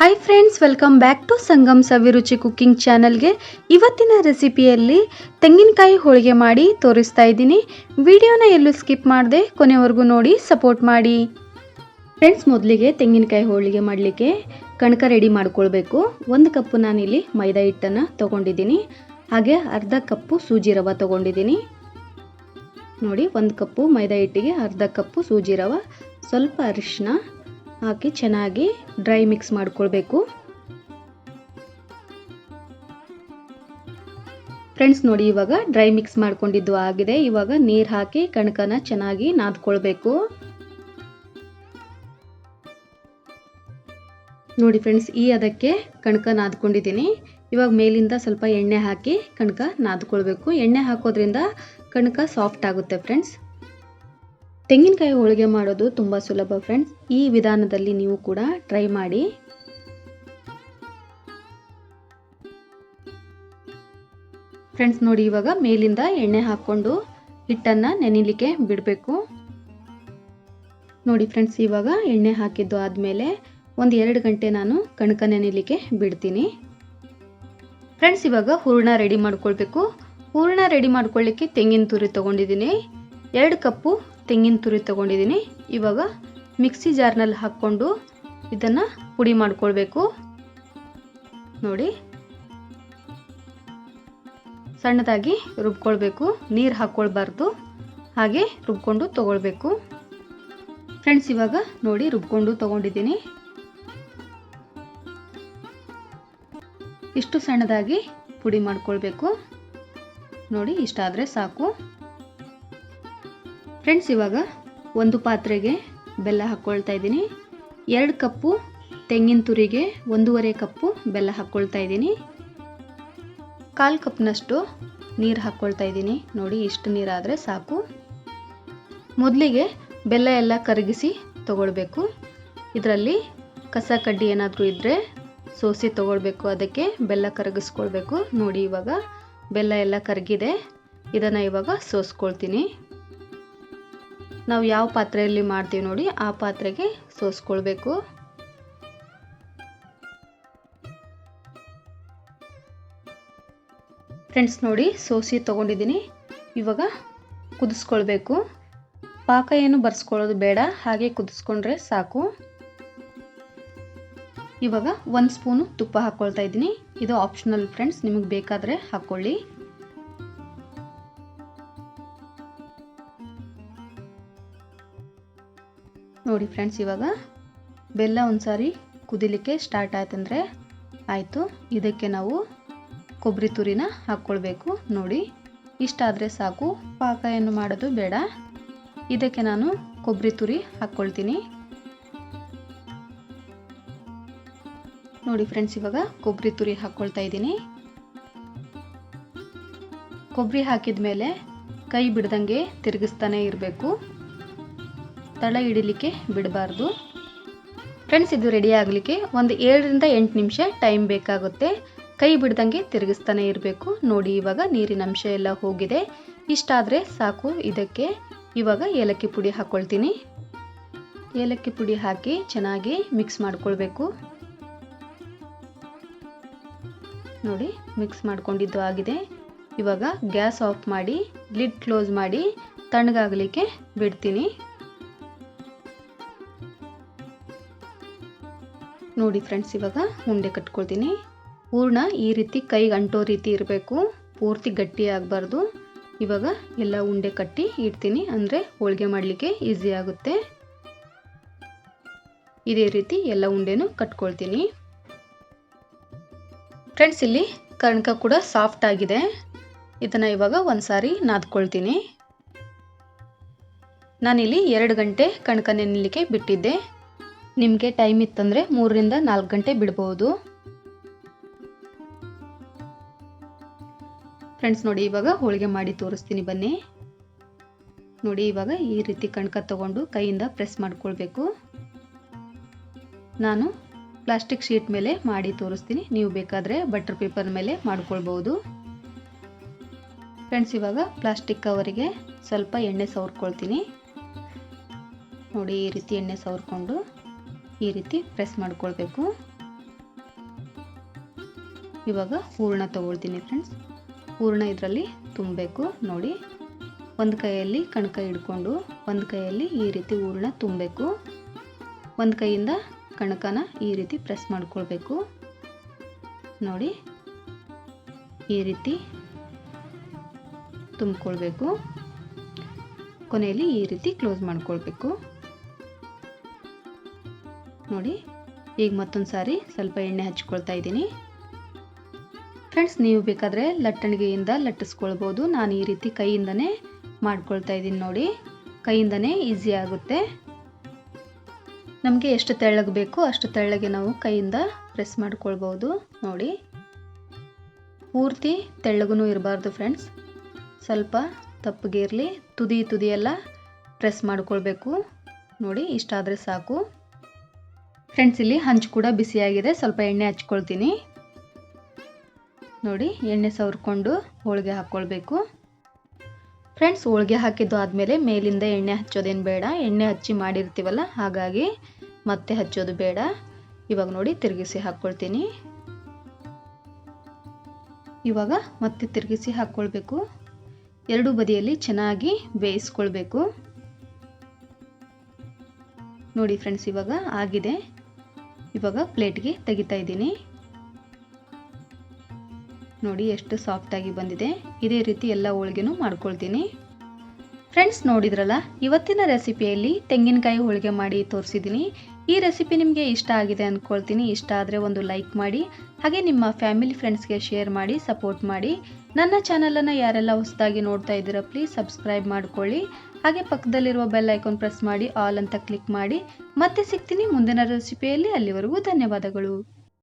Hi friends, welcome back to Sangam Saviruchi cooking ಚಾನಲ್ಗೆ. ಇವತ್ತಿನ ರೆಸಿಪಿಯಲ್ಲಿ ತೆಂಗಿನಕಾಯಿ ಹೋಳಿಗೆ ಮಾಡಿ ತೋರಿಸ್ತಾ ಇದ್ದೀನಿ. ವಿಡಿಯೋನ ಎಲ್ಲೂ ಸ್ಕಿಪ್ ಮಾಡದೆ ಕೊನೆವರೆಗೂ ನೋಡಿ ಸಪೋರ್ಟ್ ಮಾಡಿ. ಫ್ರೆಂಡ್ಸ್, ಮೊದಲಿಗೆ ತೆಂಗಿನಕಾಯಿ ಹೋಳಿಗೆ ಮಾಡಲಿಕ್ಕೆ ಕಣಕ ರೆಡಿ ಮಾಡ್ಕೊಳ್ಬೇಕು. 1 ಕಪ್ ನಾನಿಲ್ಲಿ ಮೈದಾ ಹಿಟ್ಟನ್ನು ತೊಗೊಂಡಿದ್ದೀನಿ. ಹಾಗೆ ಅರ್ಧ ಕಪ್ಪು ಸೂಜಿ ರವೆ ತೊಗೊಂಡಿದ್ದೀನಿ. ನೋಡಿ, 1 ಕಪ್ಪು ಮೈದಾ ಹಿಟ್ಟಿಗೆ ಅರ್ಧ ಕಪ್ಪು ಸೂಜಿ ರವೆ, ಸ್ವಲ್ಪ ಅರಿಶಿನ ಹಾಕಿ ಚೆನ್ನಾಗಿ ಡ್ರೈ ಮಿಕ್ಸ್ ಮಾಡ್ಕೊಳ್ಬೇಕು. ಫ್ರೆಂಡ್ಸ್ ನೋಡಿ, ಇವಾಗ ಡ್ರೈ ಮಿಕ್ಸ್ ಮಾಡ್ಕೊಂಡಿದ್ದು ಆಗಿದೆ. ಇವಾಗ ನೀರು ಹಾಕಿ ಕಣಕನ ಚೆನ್ನಾಗಿ ನಾದ್ಕೊಳ್ಬೇಕು. ನೋಡಿ ಫ್ರೆಂಡ್ಸ್, ಈ ಅದಕ್ಕೆ ಕಣಕ ನಾದ್ಕೊಂಡಿದ್ದೀನಿ. ಇವಾಗ ಮೇಲಿಂದ ಸ್ವಲ್ಪ ಎಣ್ಣೆ ಹಾಕಿ ಕಣಕ ನಾದ್ಕೊಳ್ಬೇಕು. ಎಣ್ಣೆ ಹಾಕೋದ್ರಿಂದ ಕಣಕ ಸಾಫ್ಟ್ ಆಗುತ್ತೆ. ಫ್ರೆಂಡ್ಸ್, ತೆಂಗಿನಕಾಯಿ ಹೋಳಿಗೆ ಮಾಡೋದು ತುಂಬ ಸುಲಭ. ಫ್ರೆಂಡ್ಸ್, ಈ ವಿಧಾನದಲ್ಲಿ ನೀವು ಕೂಡ ಟ್ರೈ ಮಾಡಿ. ಫ್ರೆಂಡ್ಸ್ ನೋಡಿ, ಇವಾಗ ಮೇಲಿಂದ ಎಣ್ಣೆ ಹಾಕ್ಕೊಂಡು ಹಿಟ್ಟನ್ನು ನೆನೆಯಲಿಕ್ಕೆ ಬಿಡಬೇಕು. ನೋಡಿ ಫ್ರೆಂಡ್ಸ್, ಇವಾಗ ಎಣ್ಣೆ ಹಾಕಿದ್ದು ಆದಮೇಲೆ 1-2 ಗಂಟೆ ನಾನು ಕಣಕ ನೆನೆಯಲಿಕ್ಕೆ ಬಿಡ್ತೀನಿ. ಫ್ರೆಂಡ್ಸ್, ಇವಾಗ ಹೂರಣ ರೆಡಿ ಮಾಡ್ಕೊಳ್ಬೇಕು. ಹೂರಣ ರೆಡಿ ಮಾಡ್ಕೊಳ್ಳಿಕ್ಕೆ ತೆಂಗಿನ ತುರಿ ತೊಗೊಂಡಿದ್ದೀನಿ. 2 ಕಪ್ಪು ತೆಂಗಿನ ತುರಿ ತೊಗೊಂಡಿದ್ದೀನಿ. ಇವಾಗ ಮಿಕ್ಸಿ ಜಾರ್ನಲ್ಲಿ ಹಾಕ್ಕೊಂಡು ಇದನ್ನು ಪುಡಿ ಮಾಡ್ಕೊಳ್ಬೇಕು. ನೋಡಿ, ಸಣ್ಣದಾಗಿ ರುಬ್ಕೊಳ್ಬೇಕು. ನೀರು ಹಾಕ್ಕೊಳ್ಬಾರ್ದು, ಹಾಗೆ ರುಬ್ಕೊಂಡು ತಗೊಳ್ಬೇಕು. ಫ್ರೆಂಡ್ಸ್, ಇವಾಗ ನೋಡಿ ರುಬ್ಕೊಂಡು ತಗೊಂಡಿದ್ದೀನಿ. ಇಷ್ಟು ಸಣ್ಣದಾಗಿ ಪುಡಿ ಮಾಡ್ಕೊಳ್ಬೇಕು. ನೋಡಿ, ಇಷ್ಟಾದರೆ ಸಾಕು. ಫ್ರೆಂಡ್ಸ್, ಇವಾಗ ಒಂದು ಪಾತ್ರೆಗೆ ಬೆಲ್ಲ ಹಾಕ್ಕೊಳ್ತಾ ಇದ್ದೀನಿ. 2 ಕಪ್ಪು ತೆಂಗಿನ ತುರಿಗೆ 1.5 ಕಪ್ಪು ಬೆಲ್ಲ ಹಾಕ್ಕೊಳ್ತಾ ಇದ್ದೀನಿ. 1/4 ಕಪ್ನಷ್ಟು ನೀರು ಹಾಕ್ಕೊಳ್ತಾ ಇದ್ದೀನಿ. ನೋಡಿ, ಇಷ್ಟು ನೀರಾದರೆ ಸಾಕು. ಮೊದಲಿಗೆ ಬೆಲ್ಲ ಎಲ್ಲ ಕರಗಿಸಿ ತಗೊಳ್ಬೇಕು. ಇದರಲ್ಲಿ ಕಸ ಕಡ್ಡಿ ಏನಾದರೂ ಇದ್ದರೆ ಸೋಸಿ ತಗೊಳ್ಬೇಕು. ಅದಕ್ಕೆ ಬೆಲ್ಲ ಕರಗಿಸ್ಕೊಳ್ಬೇಕು. ನೋಡಿ, ಇವಾಗ ಬೆಲ್ಲ ಎಲ್ಲ ಕರಗಿದೆ. ಇದನ್ನು ಇವಾಗ ಸೋಸ್ಕೊಳ್ತೀನಿ. ನಾವು ಯಾವ ಪಾತ್ರೆಯಲ್ಲಿ ಮಾಡ್ತೀವಿ ನೋಡಿ, ಆ ಪಾತ್ರೆಗೆ ಸೋಸ್ಕೊಳ್ಬೇಕು. ಫ್ರೆಂಡ್ಸ್ ನೋಡಿ, ಸೋಸಿ ತಗೊಂಡಿದ್ದೀನಿ. ಇವಾಗ ಕುದಿಸ್ಕೊಳ್ಬೇಕು. ಪಾಕ ಏನು ಬರ್ಸ್ಕೊಳ್ಳೋದು ಬೇಡ, ಹಾಗೆ ಕುದಿಸ್ಕೊಂಡ್ರೆ ಸಾಕು. ಇವಾಗ 1 ಸ್ಪೂನು ತುಪ್ಪ ಹಾಕ್ಕೊಳ್ತಾ ಇದ್ದೀನಿ. ಇದು ಆಪ್ಷನಲ್ ಫ್ರೆಂಡ್ಸ್, ನಿಮಗೆ ಬೇಕಾದರೆ ಹಾಕ್ಕೊಳ್ಳಿ. ನೋಡಿ ಫ್ರೆಂಡ್ಸ್, ಇವಾಗ ಬೆಲ್ಲ ಒಂದ್ಸಾರಿ ಕುದಿಲಿಕ್ಕೆ ಸ್ಟಾರ್ಟ್ ಆಯ್ತಂದರೆ ಆಯಿತು. ಇದಕ್ಕೆ ನಾವು ಕೊಬ್ಬರಿ ತುರಿನ ಹಾಕ್ಕೊಳ್ಬೇಕು. ನೋಡಿ, ಇಷ್ಟಾದರೆ ಸಾಕು, ಪಾಕ ಏನು ಮಾಡೋದು ಬೇಡ. ಇದಕ್ಕೆ ನಾನು ಕೊಬ್ಬರಿ ತುರಿ ಹಾಕ್ಕೊಳ್ತೀನಿ. ನೋಡಿ ಫ್ರೆಂಡ್ಸ್, ಇವಾಗ ಕೊಬ್ಬರಿ ತುರಿ ಹಾಕ್ಕೊಳ್ತಾ ಇದ್ದೀನಿ. ಕೊಬ್ಬರಿ ಹಾಕಿದ ಮೇಲೆ ಕೈ ಬಿಡ್ದಂಗೆ ತಿರುಗಿಸ್ತಾನೆ ಇರಬೇಕು. ತಳ ಹಿಡಿಲಿಕ್ಕೆ ಬಿಡಬಾರ್ದು. ಫ್ರೆಂಡ್ಸ್, ಇದು ರೆಡಿ ಆಗಲಿಕ್ಕೆ 7-8 ನಿಮಿಷ ಟೈಮ್ ಬೇಕಾಗುತ್ತೆ. ಕೈ ಬಿಡ್ದಂಗೆ ತಿರುಗಿಸ್ತಾನೆ ಇರಬೇಕು. ನೋಡಿ, ಇವಾಗ ನೀರಿನ ಅಂಶ ಎಲ್ಲ ಹೋಗಿದೆ. ಇಷ್ಟಾದರೆ ಸಾಕು. ಇದಕ್ಕೆ ಇವಾಗ ಏಲಕ್ಕಿ ಪುಡಿ ಹಾಕ್ಕೊಳ್ತೀನಿ. ಏಲಕ್ಕಿ ಪುಡಿ ಹಾಕಿ ಚೆನ್ನಾಗಿ ಮಿಕ್ಸ್ ಮಾಡ್ಕೊಳ್ಬೇಕು. ನೋಡಿ, ಮಿಕ್ಸ್ ಮಾಡ್ಕೊಂಡಿದ್ದು ಆಗಿದೆ. ಇವಾಗ ಗ್ಯಾಸ್ ಆಫ್ ಮಾಡಿ ಲಿಡ್ ಕ್ಲೋಸ್ ಮಾಡಿ ತಣ್ಣಗಾಗಲಿಕ್ಕೆ ಬಿಡ್ತೀನಿ. ನೋಡಿ ಫ್ರೆಂಡ್ಸ್, ಇವಾಗ ಉಂಡೆ ಕಟ್ಕೊಳ್ತೀನಿ. ಹೂರ್ಣ ಈ ರೀತಿ ಕೈಗೆ ಅಂಟೋ ರೀತಿ ಇರಬೇಕು, ಪೂರ್ತಿ ಗಟ್ಟಿ ಆಗಬಾರ್ದು. ಇವಾಗ ಎಲ್ಲ ಉಂಡೆ ಕಟ್ಟಿ ಇಡ್ತೀನಿ, ಅಂದರೆ ಹೋಳಿಗೆ ಮಾಡಲಿಕ್ಕೆ ಈಸಿ ಆಗುತ್ತೆ. ಇದೇ ರೀತಿ ಎಲ್ಲ ಉಂಡೆನೂ ಕಟ್ಕೊಳ್ತೀನಿ. ಫ್ರೆಂಡ್ಸ್, ಇಲ್ಲಿ ಕಣಕ ಕೂಡ ಸಾಫ್ಟ್ ಆಗಿದೆ. ಇದನ್ನು ಇವಾಗ ಒಂದ್ಸಾರಿ ನಾದ್ಕೊಳ್ತೀನಿ. ನಾನಿಲ್ಲಿ 2 ಗಂಟೆ ಕಣಕ ನೆನೆಯಲಿಕ್ಕೆ ಬಿಟ್ಟಿದ್ದೆ. ನಿಮಗೆ ಟೈಮ್ ಇತ್ತಂದರೆ 3-4 ಗಂಟೆ ಬಿಡ್ಬೋದು. ಫ್ರೆಂಡ್ಸ್ ನೋಡಿ, ಇವಾಗ ಹೋಳಿಗೆ ಮಾಡಿ ತೋರಿಸ್ತೀನಿ ಬನ್ನಿ. ನೋಡಿ, ಇವಾಗ ಈ ರೀತಿ ಕಣಕ ತಗೊಂಡು ಕೈಯಿಂದ ಪ್ರೆಸ್ ಮಾಡ್ಕೊಳ್ಬೇಕು. ನಾನು ಪ್ಲಾಸ್ಟಿಕ್ ಶೀಟ್ ಮೇಲೆ ಮಾಡಿ ತೋರಿಸ್ತೀನಿ, ನೀವು ಬೇಕಾದರೆ ಬಟರ್ ಪೇಪರ್ ಮೇಲೆ ಮಾಡ್ಕೊಳ್ಬೋದು. ಫ್ರೆಂಡ್ಸ್, ಇವಾಗ ಪ್ಲಾಸ್ಟಿಕ್ ಕವರಿಗೆ ಸ್ವಲ್ಪ ಎಣ್ಣೆ ಸವರ್ಕೊಳ್ತೀನಿ. ನೋಡಿ, ಈ ರೀತಿ ಎಣ್ಣೆ ಸವರ್ಕೊಂಡು ಈ ರೀತಿ ಪ್ರೆಸ್ ಮಾಡ್ಕೊಳ್ಬೇಕು. ಇವಾಗ ಹೂರಣ ತಗೊಳ್ತೀನಿ ಫ್ರೆಂಡ್ಸ್. ಹೂರಣ ಇದರಲ್ಲಿ ತುಂಬಬೇಕು. ನೋಡಿ, ಒಂದು ಕೈಯಲ್ಲಿ ಕಣಕ ಹಿಡ್ಕೊಂಡು ಒಂದು ಕೈಯಲ್ಲಿ ಈ ರೀತಿ ಹೂರಣ ತುಂಬಬೇಕು. ಒಂದು ಕೈಯಿಂದ ಕಣಕನ ಈ ರೀತಿ ಪ್ರೆಸ್ ಮಾಡ್ಕೊಳ್ಬೇಕು. ನೋಡಿ, ಈ ರೀತಿ ತುಂಬಿಕೊಳ್ಬೇಕು. ಕೊನೆಯಲ್ಲಿ ಈ ರೀತಿ ಕ್ಲೋಸ್ ಮಾಡ್ಕೊಳ್ಬೇಕು. ನೋಡಿ, ಈಗ ಮತ್ತೊಂದು ಸಾರಿ ಸ್ವಲ್ಪ ಎಣ್ಣೆ ಹಚ್ಕೊಳ್ತಾ ಇದ್ದೀನಿ ಫ್ರೆಂಡ್ಸ್. ನೀವು ಬೇಕಾದರೆ ಲಟ್ಟಣಿಗೆಯಿಂದ ಲಟ್ಟಿಸ್ಕೊಳ್ಬೋದು. ನಾನು ಈ ರೀತಿ ಕೈಯಿಂದನೇ ಮಾಡ್ಕೊಳ್ತಾ ಇದ್ದೀನಿ. ನೋಡಿ, ಕೈಯಿಂದನೇ ಈಸಿ ಆಗುತ್ತೆ. ನಮಗೆ ಎಷ್ಟು ತೆಳ್ಳಗೆ ಬೇಕೋ ಅಷ್ಟು ತೆಳ್ಳಗೆ ನಾವು ಕೈಯಿಂದ ಪ್ರೆಸ್ ಮಾಡ್ಕೊಳ್ಬೋದು. ನೋಡಿ, ಪೂರ್ತಿ ತೆಳ್ಳಗೂ ಇರಬಾರ್ದು ಫ್ರೆಂಡ್ಸ್, ಸ್ವಲ್ಪ ತಪ್ಪಗೆ ಇರಲಿ. ತುದಿ ಎಲ್ಲ ಪ್ರೆಸ್ ಮಾಡ್ಕೊಳ್ಬೇಕು. ನೋಡಿ, ಇಷ್ಟಾದರೆ ಸಾಕು ಫ್ರೆಂಡ್ಸ್. ಇಲ್ಲಿ ಹಂಚು ಕೂಡ ಬಿಸಿಯಾಗಿದೆ. ಸ್ವಲ್ಪ ಎಣ್ಣೆ ಹಚ್ಕೊಳ್ತೀನಿ. ನೋಡಿ, ಎಣ್ಣೆ ಸವರ್ಕೊಂಡು ಹೋಳಿಗೆ ಹಾಕ್ಕೊಳ್ಬೇಕು ಫ್ರೆಂಡ್ಸ್. ಹೋಳಿಗೆ ಹಾಕಿದ್ದು ಆದಮೇಲೆ ಮೇಲಿಂದ ಎಣ್ಣೆ ಹಚ್ಚೋದೇನು ಬೇಡ. ಎಣ್ಣೆ ಹಚ್ಚಿ ಮಾಡಿರ್ತೀವಲ್ಲ, ಹಾಗಾಗಿ ಮತ್ತೆ ಹಚ್ಚೋದು ಬೇಡ. ಇವಾಗ ನೋಡಿ, ತಿರುಗಿಸಿ ಹಾಕ್ಕೊಳ್ತೀನಿ. ಇವಾಗ ಮತ್ತೆ ತಿರುಗಿಸಿ ಹಾಕ್ಕೊಳ್ಬೇಕು. ಎರಡೂ ಬದಿಯಲ್ಲಿ ಚೆನ್ನಾಗಿ ಬೇಯಿಸ್ಕೊಳ್ಬೇಕು. ನೋಡಿ ಫ್ರೆಂಡ್ಸ್, ಇವಾಗ ಆಗಿದೆ. ಇವಾಗ ಪ್ಲೇಟ್ಗೆ ತೆಗಿತಾ ಇದ್ದೀನಿ. ನೋಡಿ, ಎಷ್ಟು ಸಾಫ್ಟಾಗಿ ಬಂದಿದೆ. ಇದೇ ರೀತಿ ಎಲ್ಲ ಹೋಳಿಗೆನೂ ಮಾಡ್ಕೊಳ್ತೀನಿ ಫ್ರೆಂಡ್ಸ್. ನೋಡಿದ್ರಲ್ಲ, ಇವತ್ತಿನ ರೆಸಿಪಿಯಲ್ಲಿ ತೆಂಗಿನಕಾಯಿ ಹೋಳಿಗೆ ಮಾಡಿ ತೋರಿಸಿದ್ದೀನಿ. ಈ ರೆಸಿಪಿ ನಿಮಗೆ ಇಷ್ಟ ಆಗಿದೆ ಅಂದ್ಕೊಳ್ತೀನಿ. ಇಷ್ಟ ಆದರೆ ಒಂದು ಲೈಕ್ ಮಾಡಿ, ಹಾಗೆ ನಿಮ್ಮ ಫ್ಯಾಮಿಲಿ ಫ್ರೆಂಡ್ಸ್ಗೆ ಶೇರ್ ಮಾಡಿ, ಸಪೋರ್ಟ್ ಮಾಡಿ. ನನ್ನ ಚಾನಲನ್ನು ಯಾರೆಲ್ಲ ಹೊಸದಾಗಿ ನೋಡ್ತಾ ಇದ್ದೀರಾ ಪ್ಲೀಸ್ ಸಬ್ಸ್ಕ್ರೈಬ್ ಮಾಡ್ಕೊಳ್ಳಿ. ಹಾಗೆ ಪಕ್ಕದಲ್ಲಿರುವ ಬೆಲ್ ಐಕಾನ್ ಪ್ರೆಸ್ ಮಾಡಿ ಆಲ್ ಅಂತ ಕ್ಲಿಕ್ ಮಾಡಿ. ಮತ್ತೆ ಸಿಗ್ತೀನಿ ಮುಂದಿನ ರೆಸಿಪಿಯಲ್ಲಿ. ಅಲ್ಲಿವರೆಗೂ ಧನ್ಯವಾದಗಳು.